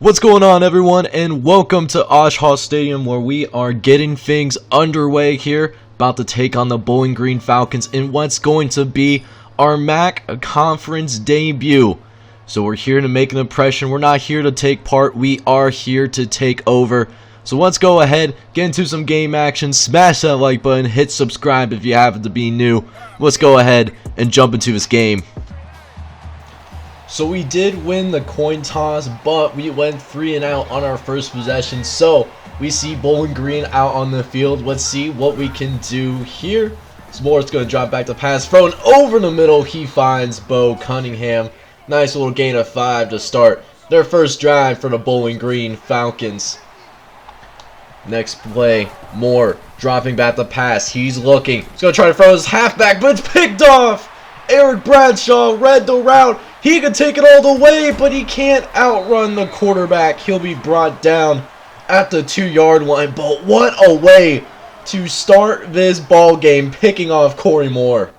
What's going on, everyone, and welcome to Oshkosh Stadium, where we are getting things underway here, about to take on the Bowling Green Falcons in what's going to be our MAC conference debut. So we're here to make an impression. We're not here to take part. We are here to take over. So let's go ahead, get into some game action, smash that like button, hit subscribe if you happen to be new. Let's go ahead and jump into this game. So we did win the coin toss, but we went 3 and out on our first possession. So we see Bowling Green out on the field. Let's see what we can do here. S'more's going to drop back the pass, thrown over the middle. He finds Bo Cunningham. Nice little gain of 5 to start their first drive for the Bowling Green Falcons. Next play, Moore dropping back the pass. He's looking. He's going to try to throw his halfback, but it's picked off. Eric Bradshaw read the route. He could take it all the way, but he can't outrun the quarterback. He'll be brought down at the 2-yard line. But what a way to start this ball game, picking off Corey Moore.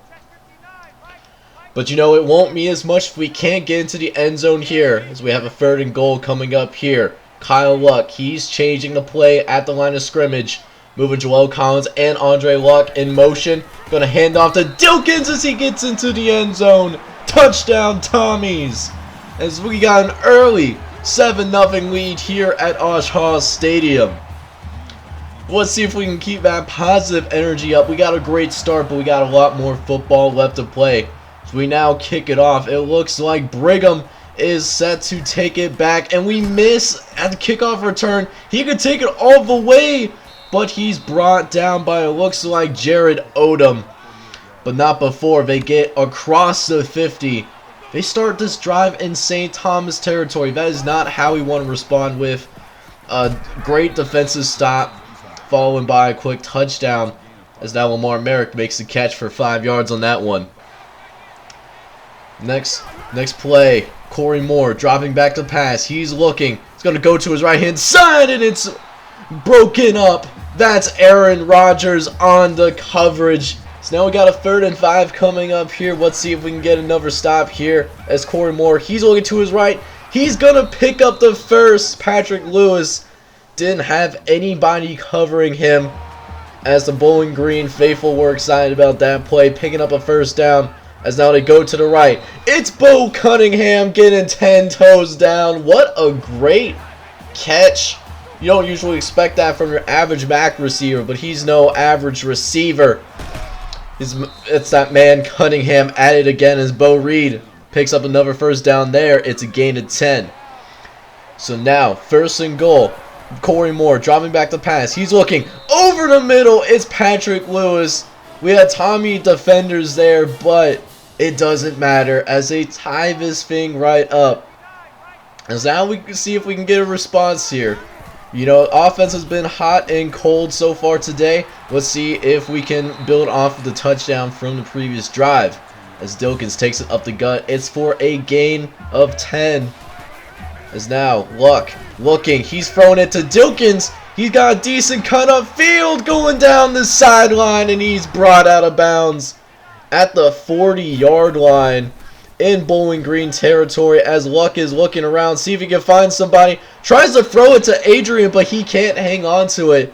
But you know, it won't mean as much if we can't get into the end zone here, as we have a 3rd and goal coming up here. Kyle Luck, he's changing the play at the line of scrimmage. Moving Joel Collins and Andre Luck in motion. Going to hand off to Dilkins as he gets into the end zone. Touchdown Tommies, as we got an early 7-0 lead here at Oshkosh Stadium. Let's see if we can keep that positive energy up. We got a great start, but we got a lot more football left to play. So we now kick it off. It looks like Brigham is set to take it back, and we miss at the kickoff return. He could take it all the way, but he's brought down by, it looks like, Jared Odom. But not before they get across the 50. They start this drive in St. Thomas territory. That is not how we want to respond, with a great defensive stop followed by a quick touchdown, as now Lamar Merrick makes the catch for 5 yards on that one. Next play, Corey Moore dropping back to pass. He's looking. He's going to go to his right-hand side, and it's broken up. That's Aaron Rodgers on the coverage. So now we got a 3rd and 5 coming up here. Let's see if we can get another stop here as Corey Moore, he's looking to his right. He's going to pick up the first. Patrick Lewis didn't have anybody covering him, as the Bowling Green faithful were excited about that play, picking up a 1st down, as now they go to the right. It's Bo Cunningham getting 10 toes down. What a great catch. You don't usually expect that from your average MAC receiver, but he's no average receiver. It's that man Cunningham at it again, as Bo Reed picks up another 1st down there. It's a gain of 10. So now, 1st and goal. Corey Moore dropping back the pass. He's looking over the middle. It's Patrick Lewis. We had Tommy defenders there, but it doesn't matter, as they tie this thing right up. As now we can see if we can get a response here. You know, offense has been hot and cold so far today. Let's see if we can build off of the touchdown from the previous drive, as Dilkins takes it up the gut. It's for a gain of 10. As now Luck looking. He's throwing it to Dilkins. He's got a decent cut up field going down the sideline, and he's brought out of bounds at the 40-yard line in Bowling Green territory, as Luck is looking around, see if he can find somebody. Tries to throw it to Adrian, but he can't hang on to it.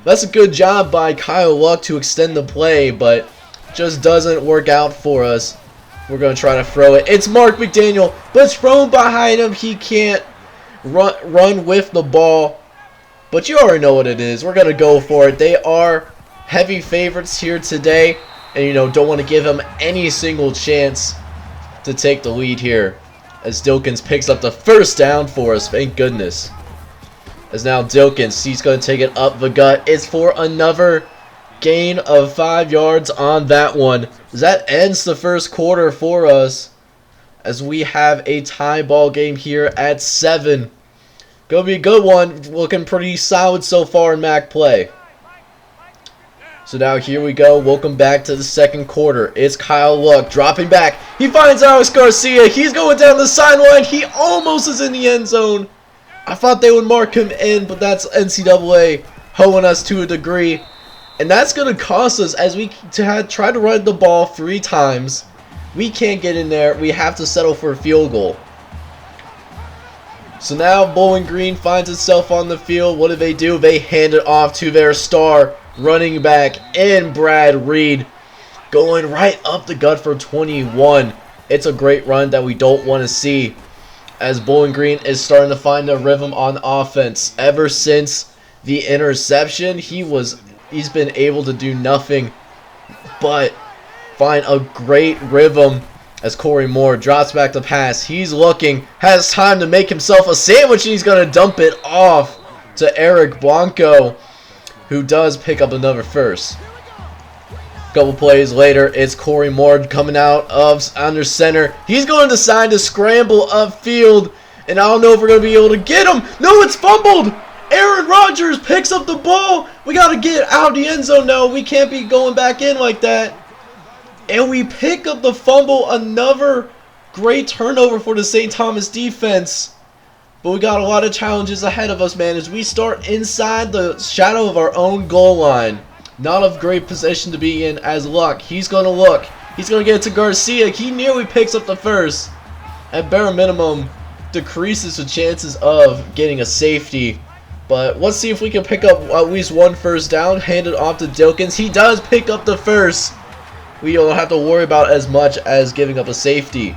That's a good job by Kyle Luck to extend the play, but just doesn't work out for us. We're going to try to throw it. It's Mark McDaniel, but it's thrown behind him. He can't run with the ball, but you already know what it is. We're going to go for it. They are heavy favorites here today, and you know, don't want to give them any single chance to take the lead here, as Dilkins picks up the 1st down for us. Thank goodness. As now Dilkins, he's going to take it up the gut. It's for another gain of 5 yards on that one. That ends the 1st quarter for us, as we have a tie ball game here at 7. Gonna be a good one. Looking pretty solid so far in MAC play. So now here we go. Welcome back to the 2nd quarter. It's Kyle Luck dropping back. He finds Alex Garcia. He's going down the sideline. He almost is in the end zone. I thought they would mark him in, but that's NCAA hoeing us to a degree. And that's going to cost us, as we try to run the ball 3 times. We can't get in there. We have to settle for a field goal. So now Bowling Green finds itself on the field. What do? They hand it off to their star running back in Brad Reed, going right up the gut for 21. It's a great run that we don't want to see, as Bowling Green is starting to find a rhythm on offense. Ever since the interception, he's been able to do nothing but find a great rhythm as Corey Moore drops back the pass. He's looking, has time to make himself a sandwich, and he's going to dump it off to Eric Blanco, who does pick up another first. A couple plays later, it's Corey Moore coming out of under center. He's going to decide to scramble upfield, and I don't know if we're going to be able to get him. No, it's fumbled. Aaron Rodgers picks up the ball. We got to get out of the end zone now. We can't be going back in like that. And we pick up the fumble. Another great turnover for the St. Thomas defense. But we got a lot of challenges ahead of us, man, as we start inside the shadow of our own goal line. Not a great position to be in as Luck. He's going to look. He's going to get it to Garcia. He nearly picks up the first. At bare minimum, decreases the chances of getting a safety. But let's see if we can pick up at least one first down. Hand it off to Dilkins. He does pick up the first. We don't have to worry about as much as giving up a safety.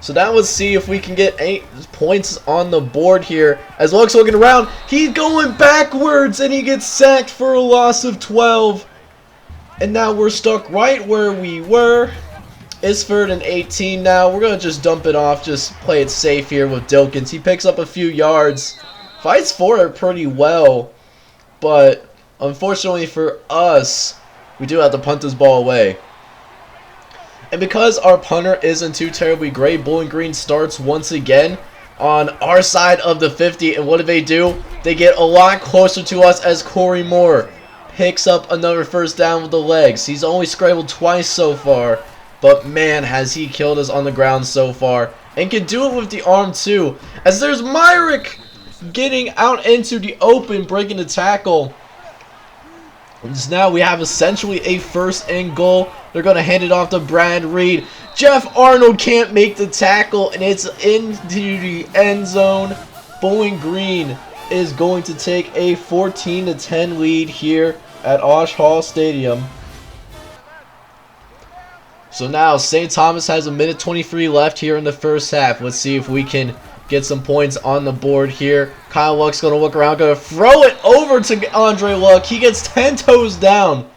So now let's see if we can get 8 points on the board here. As Luck's looking around, he's going backwards and he gets sacked for a loss of 12. And now we're stuck right where we were. It's 3rd and 18 now. We're going to just dump it off, just play it safe here with Dilkins. He picks up a few yards. Fights for it pretty well. But unfortunately for us, we do have to punt this ball away. And because our punter isn't too terribly great, Bowling Green starts once again on our side of the 50. And what do? They get a lot closer to us as Corey Moore picks up another first down with the legs. He's only scrambled twice so far, but man, has he killed us on the ground so far. And can do it with the arm too, as there's Myrick getting out into the open, breaking the tackle. So now we have essentially a 1st and goal. They're going to hand it off to Brad Reed. Jeff Arnold can't make the tackle, and it's into the end zone. Bowling Green is going to take a 14-10 lead here at Osh Hall Stadium. So now St. Thomas has 1:23 left here in the first half. Let's see if we can get some points on the board here. Kyle Luck's going to look around, going to throw it over to Andre Luck. He gets 10 toes down.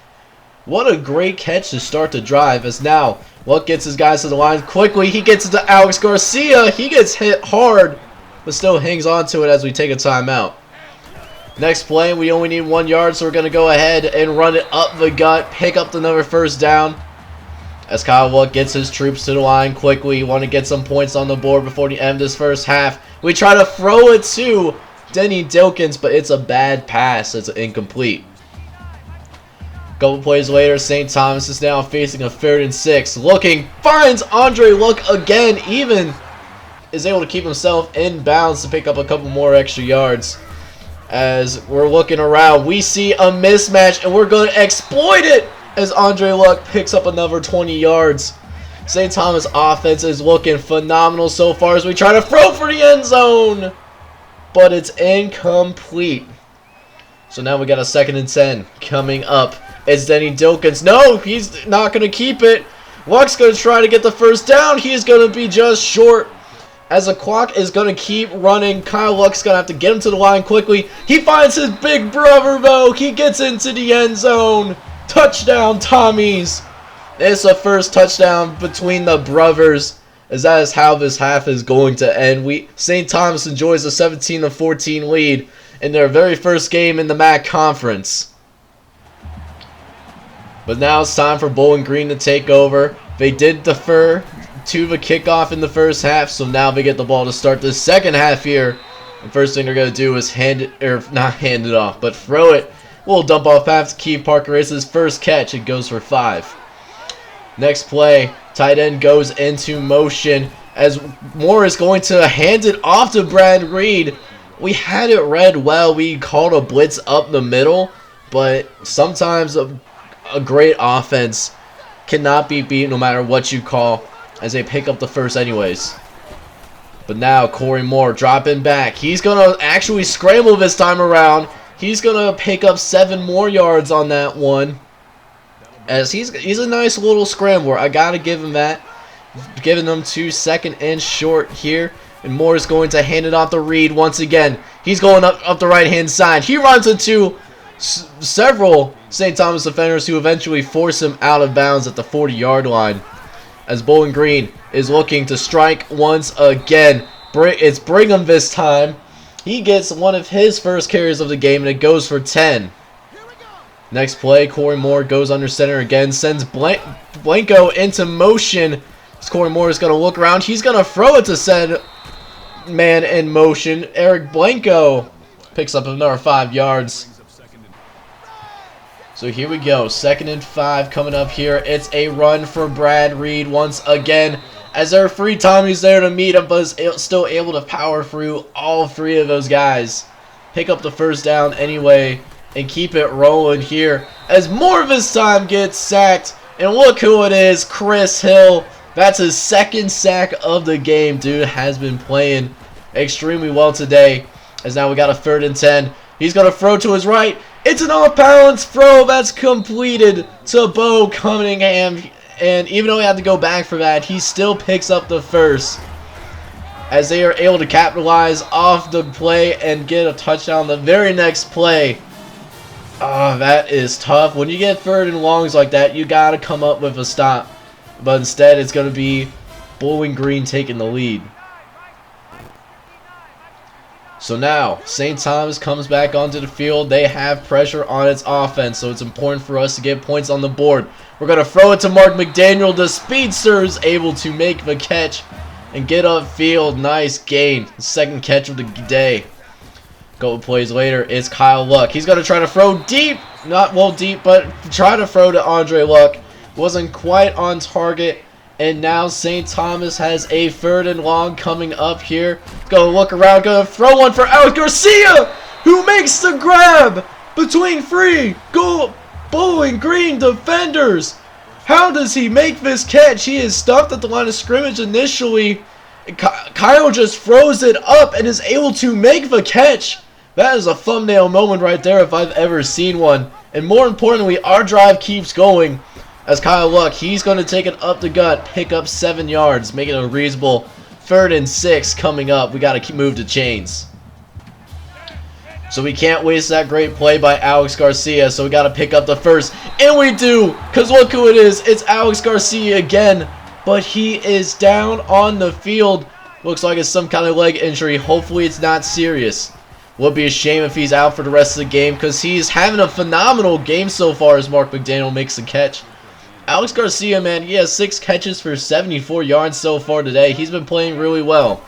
What a great catch to start the drive, as now Luck gets his guys to the line quickly. He gets it to Alex Garcia. He gets hit hard, but still hangs on to it as we take a timeout. Next play, we only need 1 yard, so we're going to go ahead and run it up the gut, pick up another first down. As Kyle Luck gets his troops to the line quickly, want to get some points on the board before the end of this first half. We try to throw it to Denny Dilkins, but it's a bad pass. It's incomplete. A couple plays later, St. Thomas is now facing a 3rd and 6. Looking, finds Andre Luck again, even is able to keep himself in bounds to pick up a couple more extra yards. As we're looking around, we see a mismatch, and we're going to exploit it as Andre Luck picks up another 20 yards. St. Thomas offense is looking phenomenal so far as we try to throw for the end zone, but it's incomplete. So now we got a 2nd and 10 coming up. It's Denny Dilkins. No, he's not going to keep it. Luck's going to try to get the first down. He's going to be just short, as the clock is going to keep running. Kyle Luck's going to have to get him to the line quickly. He finds his big brother, though. He gets into the end zone. Touchdown, Tommies. It's the first touchdown between the brothers, as that is how this half is going to end. St. Thomas enjoys a 17-14 lead in their very first game in the MAC Conference. But now it's time for Bowling Green to take over. They did defer to the kickoff in the first half, so now they get the ball to start the second half here. The first thing they're going to do is not hand it off, but throw it. We'll dump off pass to Keith Parker. It's his first catch. It goes for 5. Next play, tight end goes into motion as Moore is going to hand it off to Brad Reed. We had it read well. We called a blitz up the middle, but sometimes a great offense cannot be beat no matter what you call, as they pick up the first anyways. But now Corey Moore dropping back. He's going to actually scramble this time around. He's going to pick up 7 more yards on that one. As he's a nice little scrambler. I got to give him that. Giving them 2 second and short here. And Moore is going to hand it off to Reed once again. He's going up the right-hand side. He runs into several St. Thomas defenders who eventually force him out of bounds at the 40-yard line. As Bowling Green is looking to strike once again. It's Brigham this time. He gets one of his first carries of the game, and it goes for 10. Next play, Corey Moore goes under center again. Sends Blanco into motion. As Corey Moore is going to look around. He's going to throw it to said man in motion. Eric Blanco picks up another 5 yards. So here we go. 2nd and 5 coming up here. It's a run for Brad Reed once again. As there are 3 Tommies there to meet him, but is still able to power through all 3 of those guys. Pick up the first down anyway and keep it rolling here. As Moore this time gets sacked. And look who it is, Chris Hill. That's his 2nd sack of the game. Dude has been playing extremely well today. As now we got a 3rd and 10. He's going to throw to his right. It's an off-balance throw that's completed to Bo Cunningham. And even though he had to go back for that, he still picks up the first. As they are able to capitalize off the play and get a touchdown the very next play. Oh, that is tough. When you get 3rd and longs like that, you got to come up with a stop. But instead, it's going to be Bowling Green taking the lead. So now, St. Thomas comes back onto the field. They have pressure on its offense, so it's important for us to get points on the board. We're going to throw it to Mark McDaniel. The speedster is able to make the catch and get upfield. Nice gain. 2nd catch of the day. Couple plays later, it's Kyle Luck. He's going to try to throw deep. Not well deep, but try to throw to Andre Luck. Wasn't quite on target. And now St. Thomas has a 3rd and long coming up here. Go look around. Going to throw one for Alex Garcia, who makes the grab between 3 Bowling Green defenders. How does he make this catch? He is stuffed at the line of scrimmage initially. Kyle just throws it up and is able to make the catch. That is a thumbnail moment right there if I've ever seen one. And more importantly, our drive keeps going. As Kyle Luck, he's going to take it up the gut, pick up 7 yards, make it a reasonable 3rd and 6 coming up. We got to move the chains. So we can't waste that great play by Alex Garcia. So we got to pick up the first. And we do. Because look who it is. It's Alex Garcia again. But he is down on the field. Looks like it's some kind of leg injury. Hopefully it's not serious. Would be a shame if he's out for the rest of the game. Because he's having a phenomenal game so far as Mark McDaniel makes the catch. Alex Garcia, man, he has 6 catches for 74 yards so far today. He's been playing really well.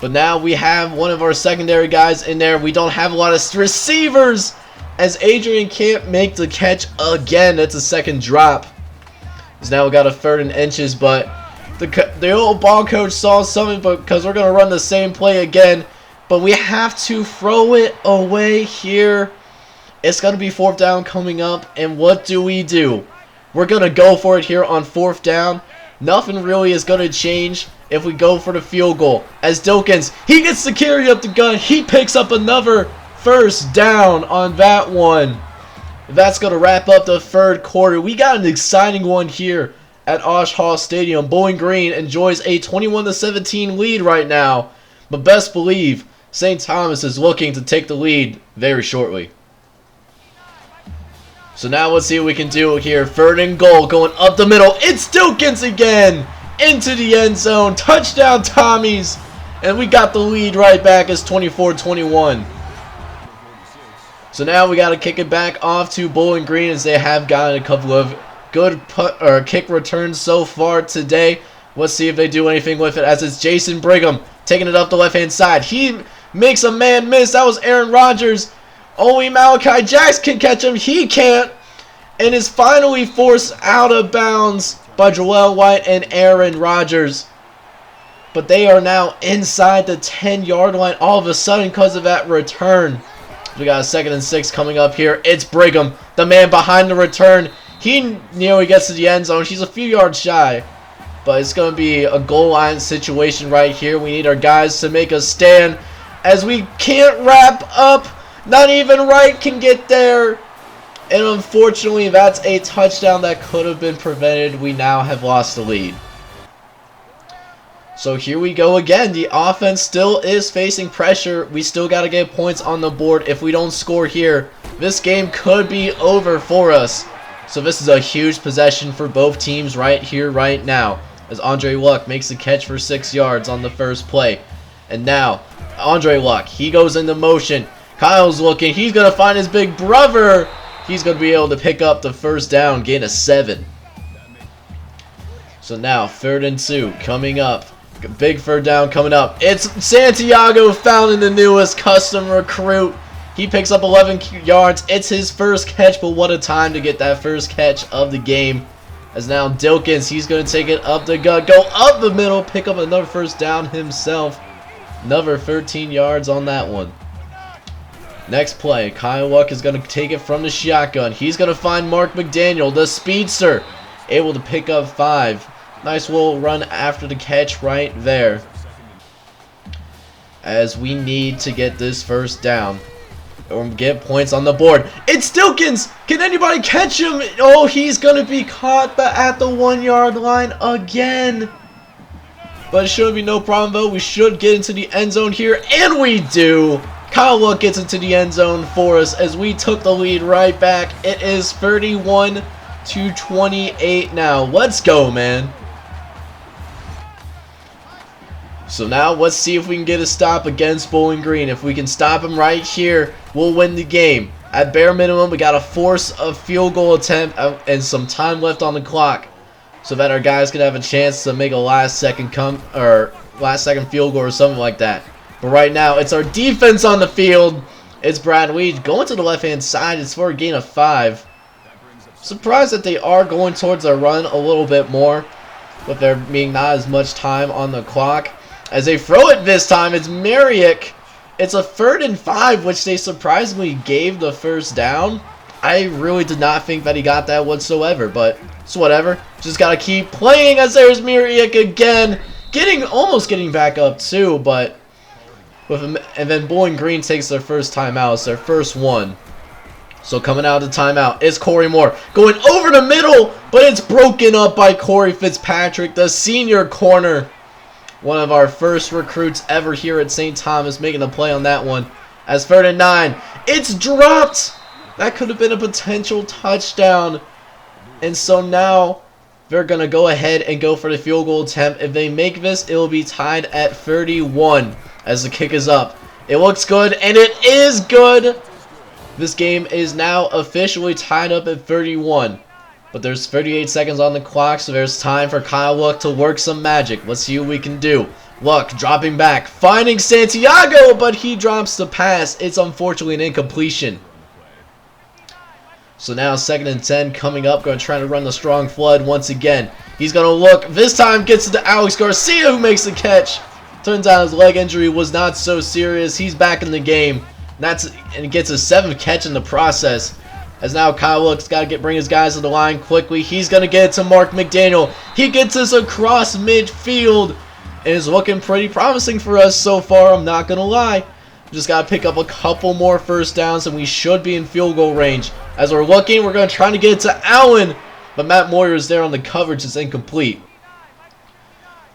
But now we have one of our secondary guys in there. We don't have a lot of receivers as Adrian can't make the catch again. That's a 2nd drop. So now we got a 3rd and inches, but the old ball coach saw something because we're going to run the same play again. But we have to throw it away here. It's going to be 4th down coming up, and what do? We're going to go for it here on 4th down. Nothing really is going to change if we go for the field goal. As Dilkins, he gets the carry up the gut. He picks up another 1st down on that one. That's going to wrap up the 3rd quarter. We got an exciting one here at Osh Hall Stadium. Bowling Green enjoys a 21-17 lead right now. But best believe, St. Thomas is looking to take the lead very shortly. So now let's see what we can do here. 3rd and goal going up the middle. It's Dilkins again into the end zone. Touchdown Tommies. And we got the lead right back as 24-21. So now we got to kick it back off to Bowling Green as they have gotten a couple of good kick returns so far today. Let's see if they do anything with it as it's Jason Brigham taking it up the left-hand side. He makes a man miss. That was Aaron Rodgers. Only Malachi Jackson can catch him. He can't. And is finally forced out of bounds by Joel White and Aaron Rodgers. But they are now inside the 10-yard line all of a sudden because of that return. We got a 2nd and 6 coming up here. It's Brigham, the man behind the return. He nearly gets to the end zone. He's a few yards shy. but it's going to be a goal line situation right here. We need our guys to make a stand as we can't wrap up. Not even Wright can get there. And unfortunately, that's a touchdown that could have been prevented. We now have lost the lead. So here we go again. The offense still is facing pressure. We still got to get points on the board. If we don't score here, this game could be over for us. So this is a huge possession for both teams right here, right now. As Andre Luck makes the catch for 6 yards on the first play. And now, Andre Luck, he goes into motion. Kyle's looking. He's going to find his big brother. He's going to be able to pick up the first down, gain a 7. So now, 3rd and 2 coming up. Big third down coming up. It's Santiago found the newest custom recruit. He picks up 11 yards. It's his first catch, but what a time to get that first catch of the game. As now Dilkins, he's going to take it up the gut, go up the middle, pick up another first down himself. Another 13 yards on that one. Next play, Kyle Luck is going to take it from the shotgun. He's going to find Mark McDaniel, the speedster, able to pick up 5. Nice little run after the catch right there. As we need to get this first down or get points on the board. It's Dilkins! Can anybody catch him? Oh, he's going to be caught at the 1 yard line again. But it should be no problem though. We should get into the end zone here, and we do. Kyle Luck gets into the end zone for us as we took the lead right back. It is 31-28 now. Let's go, man. So now let's see if we can get a stop against Bowling Green. If we can stop him right here, we'll win the game. At bare minimum, we got to force a field goal attempt and some time left on the clock, so that our guys can have a chance to make a last second field goal or something like that. But right now, it's our defense on the field. It's Brad Weed going to the left-hand side. It's for a gain of 5. Surprised that they are going towards a run a little bit more, with there being not as much time on the clock. As they throw it this time, it's Mariak. It's a 3rd and 5, which they surprisingly gave the first down. I really did not think that he got that whatsoever, but it's whatever. Just got to keep playing as there's Mariak again. Almost getting back up too, but and then Bowling Green takes their first timeout. It's their first one. So coming out of the timeout is Corey Moore. Going over the middle, but it's broken up by Corey Fitzpatrick, the senior corner. One of our first recruits ever here at St. Thomas, making a play on that one. As 3rd and 9, it's dropped. That could have been a potential touchdown. And so now they're going to go ahead and go for the field goal attempt. If they make this, it will be tied at 31 as the kick is up. It looks good, and it is good. This game is now officially tied up at 31. But there's 38 seconds on the clock, so there's time for Kyle Luck to work some magic. Let's see what we can do. Luck dropping back, finding Santiago, but he drops the pass. It's unfortunately an incompletion. So now 2nd and 10 coming up. Going to try to run the strong flood once again. He's going to look. This time gets it to Alex Garcia, who makes the catch. Turns out his leg injury was not so serious. He's back in the game. And gets a 7th catch in the process. As now Kyle Luck's got to bring his guys to the line quickly. He's going to get it to Mark McDaniel. He gets us across midfield. And it's looking pretty promising for us so far, I'm not going to lie. Just got to pick up a couple more first downs and we should be in field goal range. As we're looking, we're going to try to get it to Allen. But Matt Moyer is there on the coverage. It's incomplete.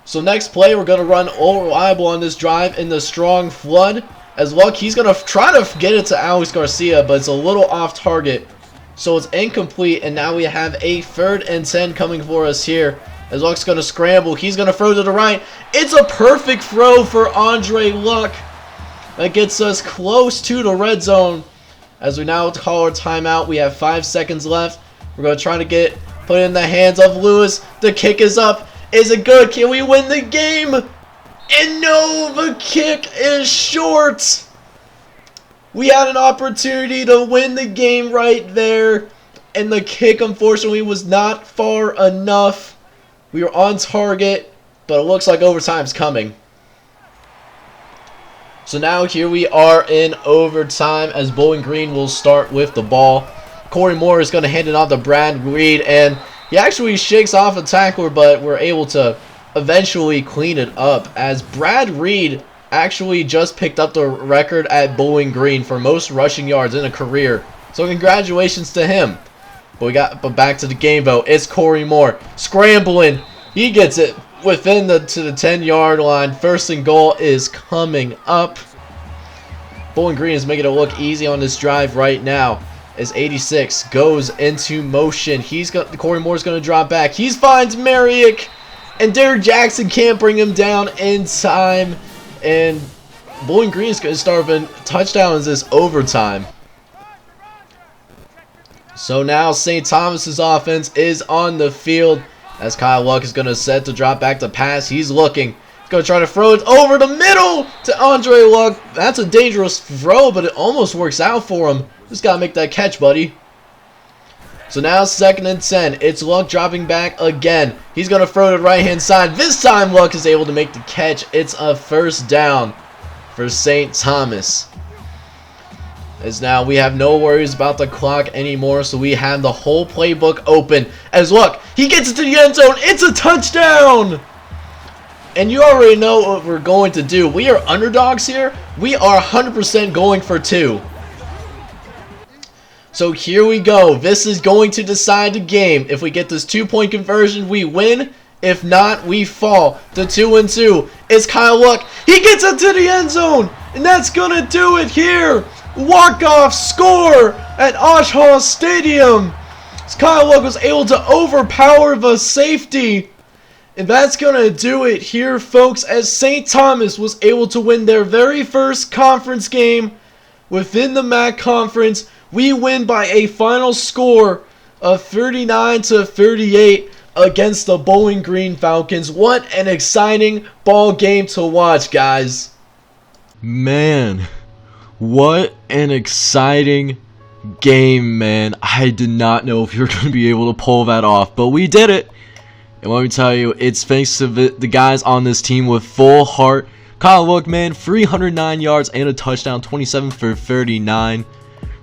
So next play, we're going to run all reliable on this drive in the strong flood. As Luck, he's going to try to get it to Alex Garcia, but it's a little off target. So it's incomplete, and now we have a 3rd and 10 coming for us here. As Luck's going to scramble, he's going to throw to the right. It's a perfect throw for Andre Luck. That gets us close to the red zone. As we now call our timeout, we have 5 seconds left. We're going to try to put it in the hands of Lewis. The kick is up. Is it good? Can we win the game? And no, the kick is short. We had an opportunity to win the game right there. And the kick, unfortunately, was not far enough. We were on target, but it looks like overtime's coming. So now here we are in overtime as Bowling Green will start with the ball. Corey Moore is going to hand it off to Brad Reed, and He actually shakes off a tackler, but we're able to eventually clean it up, as Brad Reed actually just picked up the record at Bowling Green for most rushing yards in a career. So congratulations to him. But back to the game though. It's Corey Moore scrambling. He gets it within the 10-yard line. First and goal is coming up. Bowling Green is making it look easy on this drive right now, as 86 goes into motion. Corey Moore's going to drop back. He finds Marriott, and Derek Jackson can't bring him down in time. And Bowling Green is going to start with touchdowns this overtime. So now St. Thomas's offense is on the field, as Kyle Luck is going to set to drop back to pass. He's looking. He's going to try to throw it over the middle to Andre Luck. That's a dangerous throw, but it almost works out for him. Just got to make that catch, buddy. So now 2nd and 10. It's Luck dropping back again. He's going to throw to the right-hand side. This time Luck is able to make the catch. It's a first down for St. Thomas. As now we have no worries about the clock anymore, so we have the whole playbook open. As Luck, he gets it to the end zone. It's a touchdown! And you already know what we're going to do. We are underdogs here. We are 100% going for 2. So here we go. This is going to decide the game. If we get this 2-point conversion, we win. If not, we fall to 2-2. It's Kyle Luck. He gets it to the end zone. And that's going to do it here. Walk-off score at Oshhaw Stadium. Kyle Luck was able to overpower the safety. And that's going to do it here, folks, as St. Thomas was able to win their very first conference game within the MAC conference. We win by a final score of 39-38 against the Bowling Green Falcons. What an exciting ball game to watch, guys. Man, what an exciting game, man. I did not know if you were going to be able to pull that off, but we did it. And let me tell you, it's thanks to the guys on this team with full heart. Kyle Luck, man, 309 yards and a touchdown, 27 for 39.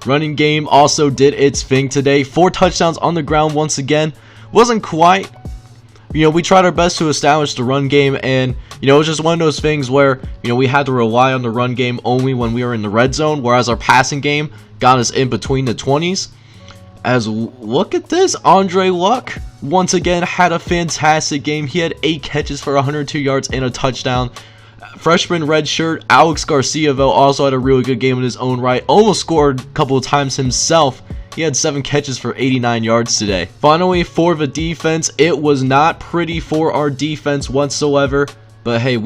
Running game also did its thing today. 4 touchdowns on the ground once again. Wasn't quite, we tried our best to establish the run game, and it was just one of those things where we had to rely on the run game only when we were in the red zone, whereas our passing game got us in between the 20s. As look at this, Andre Luck once again had a fantastic game. He had 8 catches for 102 yards and a touchdown. Freshman redshirt Alex Garcia, though, also had a really good game in his own right. Almost scored a couple of times himself. He had 7 catches for 89 yards today. Finally, for the defense, it was not pretty for our defense whatsoever. But hey,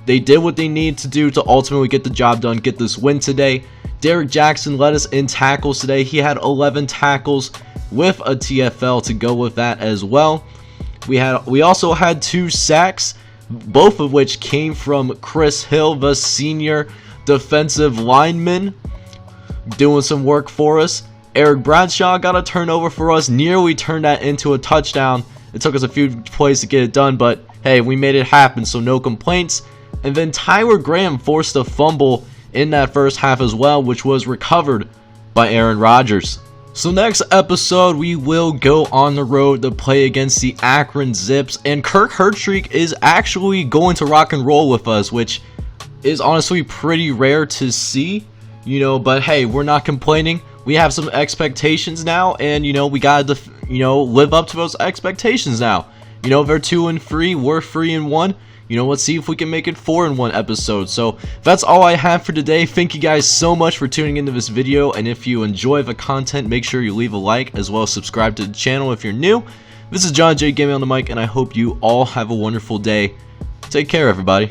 they did what they needed to do to ultimately get the job done, get this win today. Derek Jackson led us in tackles today. He had 11 tackles with a TFL to go with that as well. We also had 2 sacks, both of which came from Chris Hill, the senior defensive lineman, doing some work for us. Eric Bradshaw got a turnover for us, nearly turned that into a touchdown. It took us a few plays to get it done, but hey, we made it happen, so no complaints. And then Tyler Graham forced a fumble in that first half as well, which was recovered by Aaron Rodgers. So next episode, we will go on the road to play against the Akron Zips, and Kirk Hertreek is actually going to rock and roll with us, which is honestly pretty rare to see, but hey, we're not complaining. We have some expectations now, and we gotta live up to those expectations now. They're 2-3, we're 3-1. Let's see if we can make it 4 in one episode. So that's all I have for today. Thank you guys so much for tuning into this video, and if you enjoy the content, make sure you leave a like as well as subscribe to the channel if you're new. This is John J. Gaming on the mic, and I hope you all have a wonderful day. Take care, everybody.